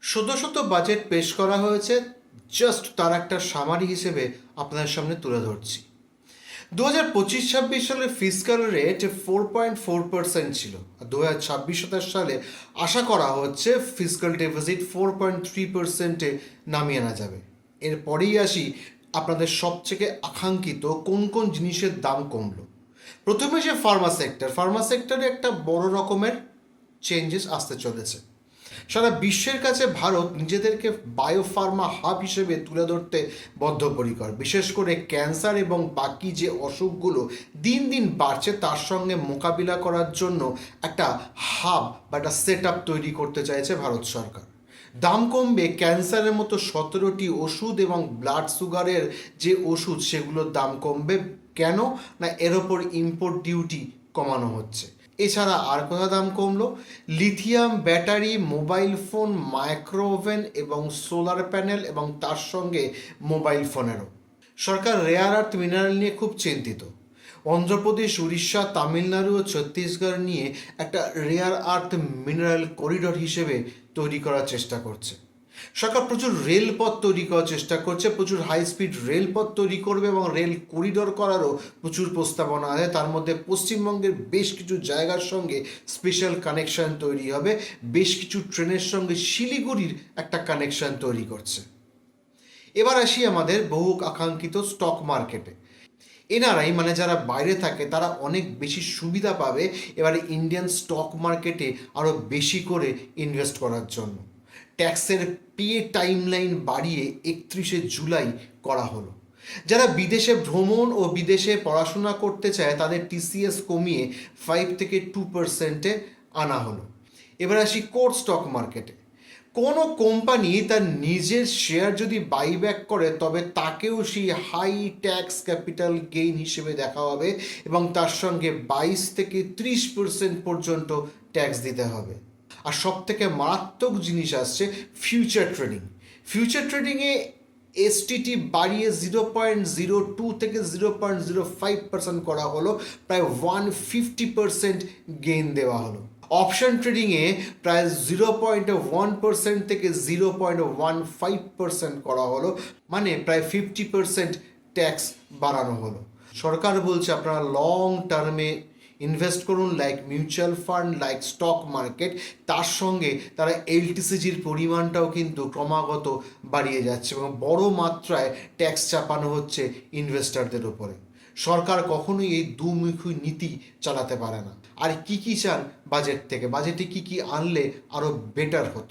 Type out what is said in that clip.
শত শত বাজেট পেশ করা হয়েছে, জাস্ট তার একটা সামারি হিসেবে আপনাদের সামনে তুলে ধরছি। 2025-26 সালের ফিসকাল রেট 4.4% ছিল, আর 2026-27 সালে আশা করা হচ্ছে ফিসকাল ডেফিসিট 4.3%-এ নামিয়ে আনা যাবে। এরপরেই আসি আপনাদের সবথেকে আকাঙ্ক্ষিত কোন কোন জিনিসের দাম কমলো। প্রথমে যে ফার্মা সেক্টরে একটা বড় রকমের চেঞ্জেস আসতে চলেছে। সারা বিশ্বের কাছে ভারত নিজেদেরকে বায়োফার্মা হাব হিসেবে তুলে ধরতে বদ্ধপরিকর। বিশেষ করে ক্যান্সার এবং বাকি যে অসুখগুলো দিন দিন বাড়ছে তার সঙ্গে মোকাবিলা করার জন্য একটা হাব বা একটা সেট আপ তৈরি করতে চাইছে ভারত সরকার। দাম কমবে ক্যান্সারের মতো 17টি ওষুধ এবং ব্লাড সুগারের যে ওষুধ সেগুলোর দাম কমবে। কেন না, এর ওপর ইম্পোর্ট ডিউটি কমানো হচ্ছে। এছাড়া আর কোথা দাম কমলো? Lithium battery, mobile phone, micro oven এবং সোলার প্যানেল এবং তার সঙ্গে মোবাইল ফোনেরও। সরকার রেয়ার আর্থ মিনারেল নিয়ে খুব চিন্তিত। অন্ধ্রপ্রদেশ, উড়িষ্যা, তামিলনাড়ু ও ছত্তিশগড় নিয়ে একটা রেয়ার আর্থ মিনারেল করিডোর হিসেবে তৈরি করার চেষ্টা করছে। সরকার প্রচুর রেলপথ তৈরি করার চেষ্টা করছে, প্রচুর হাই স্পিড রেলপথ তৈরি করবে এবং রেল করিডোর করারও প্রচুর প্রস্তাবনা আছে। তার মধ্যে পশ্চিমবঙ্গের বেশ কিছু জায়গার সঙ্গে স্পেশাল কানেকশন তৈরি হবে, বেশ কিছু ট্রেনের সঙ্গে শিলিগুড়ির একটা কানেকশন তৈরি করছে। এবার আসি আমাদের বহু আকাঙ্ক্ষিত স্টক মার্কেটে। এনআরআই মানে যারা বাইরে থাকে তারা অনেক বেশি সুবিধা পাবে এবারে ইন্ডিয়ান স্টক মার্কেটে আরও বেশি করে ইনভেস্ট করার জন্য। ট্যাক্সের টাইমলাইন বাড়িয়ে 31শে জুলাই করা হলো। যারা বিদেশে ভ্রমণ ও বিদেশে পড়াশোনা করতে চায় তাদের টিসিএস কমিয়ে 5 থেকে 2%-এ আনা হলো। এবার আসি কোর স্টক মার্কেটে। কোনো কোম্পানি তার নিজের শেয়ার যদি বাইব্যাক করে তবে তাকেও সেই হাই ট্যাক্স ক্যাপিটাল গেইন হিসেবে দেখা হবে এবং তার সঙ্গে 22 থেকে 30% পর্যন্ত ট্যাক্স দিতে হবে। আর সব থেকে মারাত্মক জিনিস আসছে ফিউচার ট্রেডিংয়ে এসটিটি বাড়িয়ে 0.02 থেকে 0.05% করা হলো, প্রায় 150% গেইন দেওয়া হলো। অপশন ট্রেডিংয়ে প্রায় 0.1% থেকে 0.15% করা হলো, মানে প্রায় 50% ট্যাক্স বাড়ানো হলো। সরকার বলছে আপনারা লং টার্মে ইনভেস্ট করুন, like mutual fund, like stock market. তার সঙ্গে তারা এলটিসিজির পরিমাণটাও কিন্তু ক্রমাগত বাড়িয়ে যাচ্ছে এবং বড় মাত্রায় ট্যাক্স চাপানো হচ্ছে ইনভেস্টারদের উপরে। সরকার কখনোই এই দুমুখী নীতি চালাতে পারে না। আর কি চান বাজেট থেকে? বাজেটে কি আনলে আরও বেটার হতো?